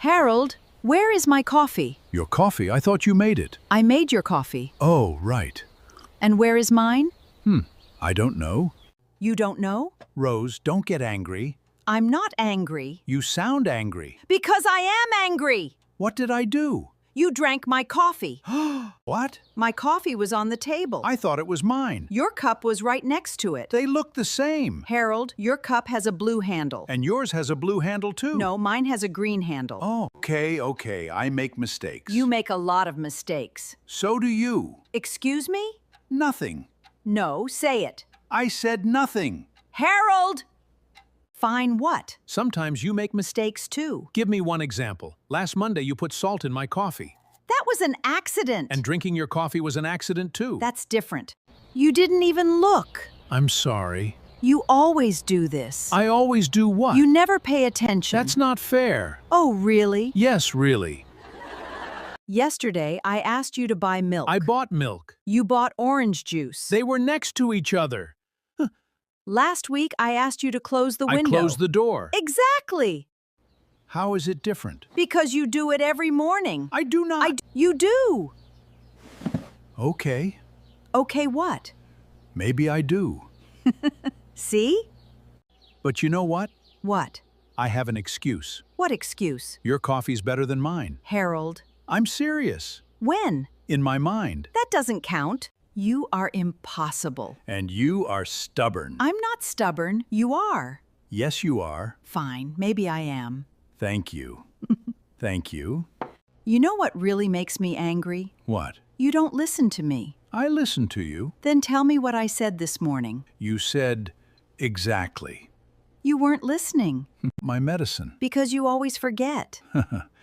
Harold, where is my coffee? Your coffee? I thought you made it. I made your coffee. Oh, right. And where is mine? I don't know. You don't know? Rose, don't get angry. I'm not angry. You sound angry. Because I am angry! What did I do? You drank my coffee. What? My coffee was on the table. I thought it was mine. Your cup was right next to it. They look the same. Harold, your cup has a blue handle. And yours has a blue handle too. No, mine has a green handle. Oh, okay. I make mistakes. You make a lot of mistakes. So do you. Excuse me? Nothing. No, say it. I said nothing. Harold! Fine what? Sometimes you make Mistakes too. Give me one example. Last Monday you put salt in my coffee. That was an accident. And drinking your coffee was an accident too. That's different. You didn't even look. I'm sorry. You always do this. I always do what? You never pay attention. That's not fair. Oh, really? Yes, really. Yesterday, I asked you to buy milk. I bought milk. You bought orange juice. They were next to each other. Last week, I asked you to close the window. I closed the door. Exactly. How is it different? Because you do it every morning. I do not. You do. Okay, Okay, what? maybe I do. See? But you know what? What? I have an excuse. What excuse? Your coffee's better than mine. Harold. I'm serious. When? In my mind. That doesn't count. You are impossible. And you are stubborn. I'm not stubborn. You are. Yes, you are. Fine, maybe I am. Thank you. Thank you. You know what really makes me angry? What? You don't listen to me. I listened to you. Then tell me what I said this morning. You said exactly. You weren't listening My medicine. because you always forget.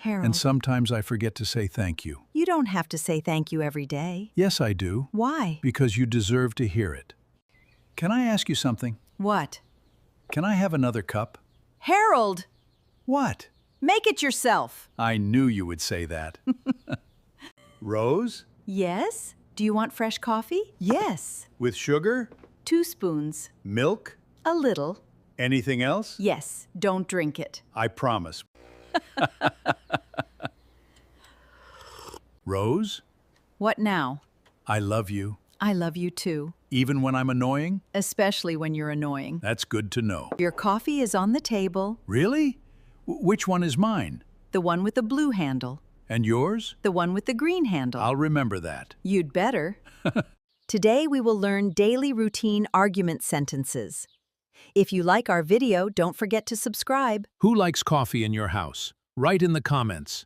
Harold, And sometimes I forget to say thank you. you don't have to say thank you every day. Yes, I do. Why? Because you deserve to hear it. Can I ask you something? What? Can I have another cup? Harold, What? make it yourself. I knew you would say that. Rose? Yes? Do you want fresh coffee? Yes. With sugar? 2 spoons. Milk? A little. Anything else? Yes. Don't drink it. I promise. Rose? What now? I love you. I love you too. Even when I'm annoying? Especially when you're annoying. That's good to know. Your coffee is on the table. Really? Which one is mine? The one with the blue handle. And yours? The one with the green handle. I'll remember that. You'd better. Today we will learn daily routine argument sentences. If you like our video, don't forget to subscribe. Who likes coffee in your house? Write in the comments.